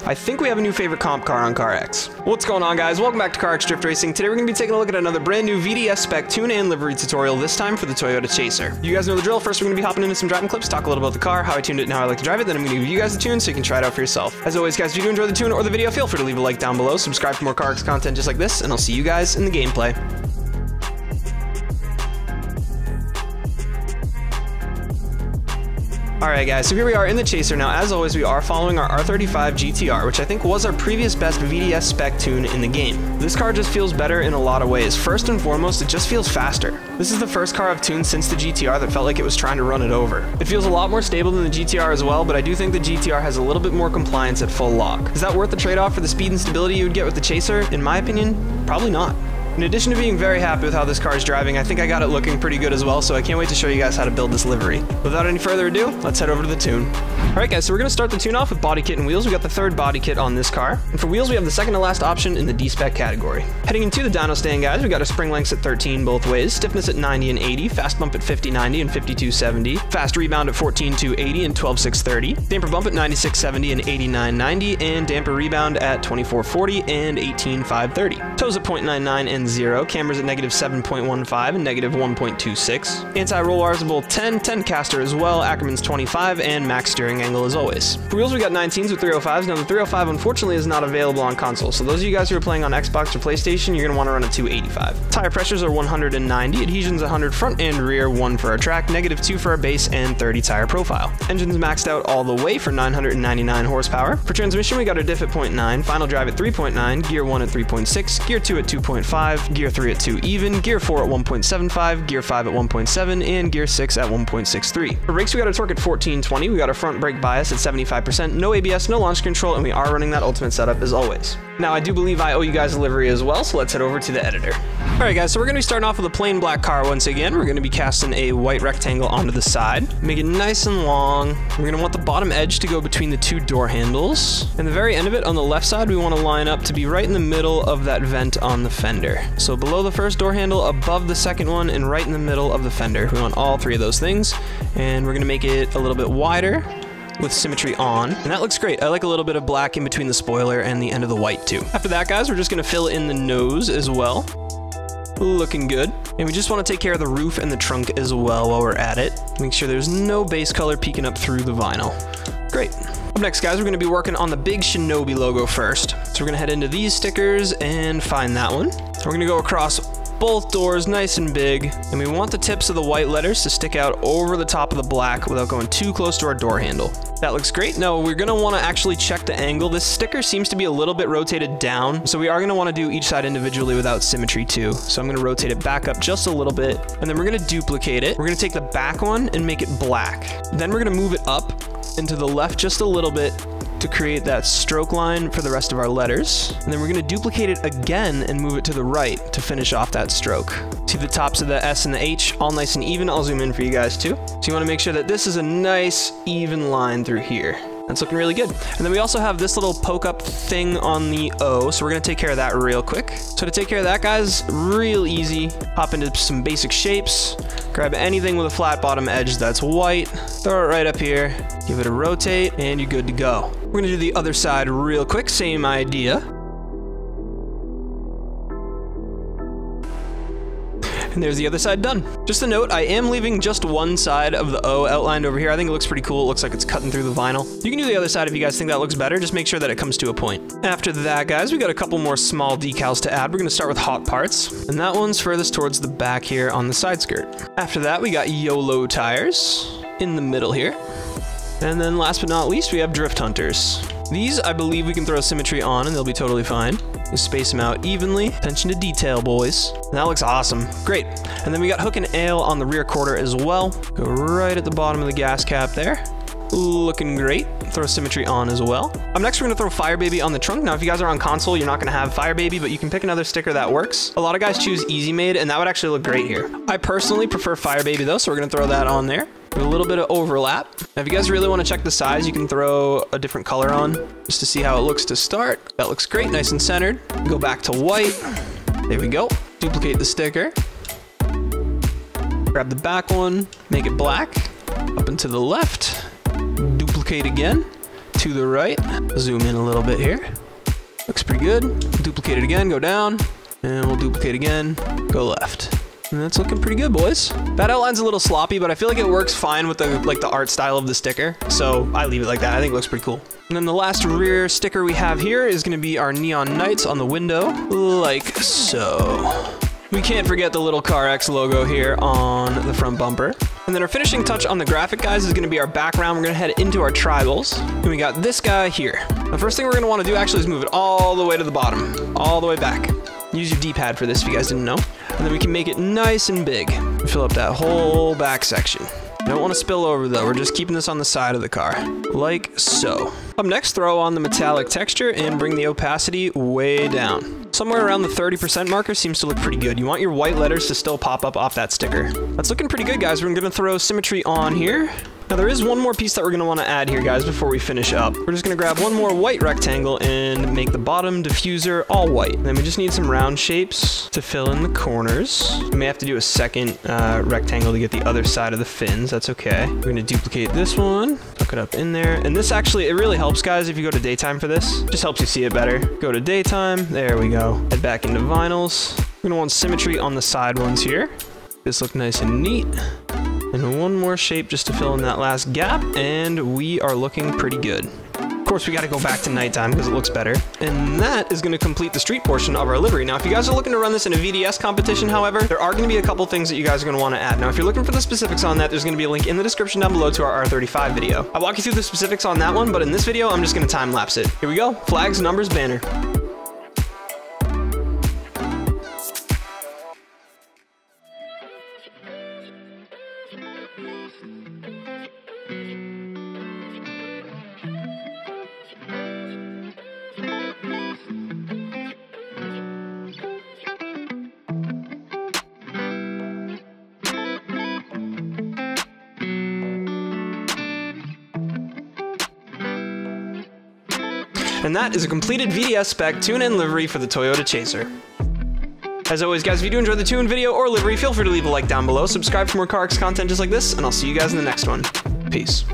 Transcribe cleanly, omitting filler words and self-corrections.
I think we have a new favorite comp car on carx. What's going on, guys? Welcome back to carx Drift Racing. Today we're going to be taking a look at another brand new VDS spec tune and livery tutorial, this time for the Toyota Chaser. You guys know the drill. First we're going to be hopping into some driving clips, talk a little about the car, how I tuned it and how I like to drive it, then I'm going to give you guys the tune so you can try it out for yourself. As always, guys, if you do enjoy the tune or the video, feel free to leave a like down below, subscribe for more carx content just like this, and I'll see you guys in the gameplay. Alright guys, so here we are in the Chaser now. As always, we are following our R35 GTR, which I think was our previous best VDS spec tune in the game. This car just feels better in a lot of ways. First and foremost, it just feels faster. This is the first car I've tuned since the GTR that felt like it was trying to run it over. It feels a lot more stable than the GTR as well, but I do think the GTR has a little bit more compliance at full lock. Is that worth the trade-off for the speed and stability you would get with the Chaser? In my opinion, probably not. In addition to being very happy with how this car is driving, I think I got it looking pretty good as well, so I can't wait to show you guys how to build this livery. Without any further ado, let's head over to the tune. Alright guys, so we're going to start the tune off with body kit and wheels. We got the third body kit on this car. And for wheels, we have the second to last option in the D-Spec category. Heading into the dyno stand, guys, we got our spring lengths at 13 both ways, stiffness at 90 and 80, fast bump at 50-90 and 52-70, fast rebound at 14-280 and 12-630, damper bump at 96-70 and 89-90, and damper rebound at 24-40 and 18-530. Toes at 0.99 and 0, cameras at negative 7.15 and negative 1.26. Anti-roll bars at both 10 caster as well, Ackerman's 25, and max steering angle as always. For wheels, we got 19s with 305s. Now the 305 unfortunately is not available on console, so those of you guys who are playing on Xbox or PlayStation, you're going to want to run a 285. Tire pressures are 190, adhesions 100 front and rear, 1 for our track, negative 2 for our base, and 30 tire profile. Engines maxed out all the way for 999 horsepower. For transmission, we got our diff at 0.9, final drive at 3.9, gear 1 at 3.6, gear 2 at 2.5, gear 3 at 2 even, gear 4 at 1.75, gear 5 at 1.7, and gear 6 at 1.63. For brakes, we got a torque at 1420, we got a front brake bias at 75%, no ABS, no launch control, and we are running that ultimate setup as always. Now, I do believe I owe you guys a livery as well, so let's head over to the editor. Alright guys, so we're going to be starting off with a plain black car once again. We're going to be casting a white rectangle onto the side. Make it nice and long. We're going to want the bottom edge to go between the two door handles. And the very end of it, on the left side, we want to line up to be right in the middle of that vent on the fender. So below the first door handle, above the second one, and right in the middle of the fender. We want all three of those things. And we're going to make it a little bit wider with symmetry on, and that looks great. I like a little bit of black in between the spoiler and the end of the white too. After that, guys, we're just gonna fill in the nose as well. Looking good. And we just want to take care of the roof and the trunk as well while we're at it. Make sure there's no base color peeking up through the vinyl. Great. Up next, guys, we're going to be working on the big Shinobi logo first. So we're going to head into these stickers and find that one. We're going to go across both doors nice and big, and we want the tips of the white letters to stick out over the top of the black without going too close to our door handle. That looks great. Now we're going to want to actually check the angle. This sticker seems to be a little bit rotated down, so we are going to want to do each side individually without symmetry too. So I'm going to rotate it back up just a little bit, and then we're going to duplicate it. We're going to take the back one and make it black. Then we're going to move it up and to the left just a little bit to create that stroke line for the rest of our letters. And then we're going to duplicate it again and move it to the right to finish off that stroke. See the tops of the S and the H all nice and even. I'll zoom in for you guys too. So you want to make sure that this is a nice even line through here. That's looking really good. And then we also have this little poke up thing on the O, so we're going to take care of that real quick. So to take care of that, guys, real easy. Hop into some basic shapes, grab anything with a flat bottom edge that's white, throw it right up here, give it a rotate, and you're good to go. We're going to do the other side real quick, same idea. And there's the other side done. Just a note, I am leaving just one side of the O outlined over here. I think it looks pretty cool. It looks like it's cutting through the vinyl. You can do the other side if you guys think that looks better. Just make sure that it comes to a point. After that, guys, we got a couple more small decals to add. We're going to start with hot parts, and that one's furthest towards the back here on the side skirt. After that, we got YOLO tires in the middle here. And then last but not least, we have drift hunters. These, I believe we can throw symmetry on and they'll be totally fine. Just space them out evenly. Attention to detail, boys. That looks awesome. Great. And then we got hook and ale on the rear quarter as well. Go right at the bottom of the gas cap there. Looking great. Throw symmetry on as well. Up next, we're going to throw Fire Baby on the trunk. Now, if you guys are on console, you're not going to have Fire Baby, but you can pick another sticker that works. A lot of guys choose Easy Made, and that would actually look great here. I personally prefer Fire Baby, though, so we're going to throw that on there. With a little bit of overlap. Now, if you guys really want to check the size, you can throw a different color on just to see how it looks to start. That looks great, nice and centered. Go back to white. There we go. Duplicate the sticker. Grab the back one, make it black. Up and to the left. Duplicate again. to the right. Zoom in a little bit here. Looks pretty good. Duplicate it again, go down, and we'll duplicate again, go left. And that's looking pretty good, boys. That outline's a little sloppy, but I feel like it works fine with the art style of the sticker. So I leave it like that. I think it looks pretty cool. And then the last rear sticker we have here is gonna be our neon nights on the window, like so. We can't forget the little carx logo here on the front bumper. And then our finishing touch on the graphic, guys, is gonna be our background. We're gonna head into our tribals. And we got this guy here. The first thing we're gonna wanna do actually is move it all the way to the bottom, all the way back. Use your D-pad for this if you guys didn't know. And then we can make it nice and big. Fill up that whole back section. Don't want to spill over though, we're just keeping this on the side of the car, like so. Up next, throw on the metallic texture and bring the opacity way down. Somewhere around the 30% marker seems to look pretty good. You want your white letters to still pop up off that sticker. That's looking pretty good, guys. We're gonna throw symmetry on here. Now there is one more piece that we're gonna wanna add here, guys, before we finish up. We're just gonna grab one more white rectangle and make the bottom diffuser all white. And then we just need some round shapes to fill in the corners. We may have to do a second rectangle to get the other side of the fins. That's okay. We're gonna duplicate this one, tuck it up in there. And this actually, it really helps, guys, if you go to daytime for this. Just helps you see it better. Go to daytime, there we go. Head back into vinyls. We're gonna want symmetry on the side ones here. This look nice and neat. And one more shape just to fill in that last gap, and we are looking pretty good. Of course, we gotta go back to nighttime because it looks better. And that is gonna complete the street portion of our livery. Now, if you guys are looking to run this in a VDS competition, however, there are gonna be a couple things that you guys are gonna wanna add. Now, if you're looking for the specifics on that, there's gonna be a link in the description down below to our R35 video. I'll walk you through the specifics on that one, but in this video, I'm just gonna time lapse it. Here we go, flags, numbers, banner. And that is a completed VDS spec tune and livery for the Toyota Chaser. As always, guys, if you do enjoy the tune, video, or livery, feel free to leave a like down below, subscribe for more carx content just like this, and I'll see you guys in the next one. Peace.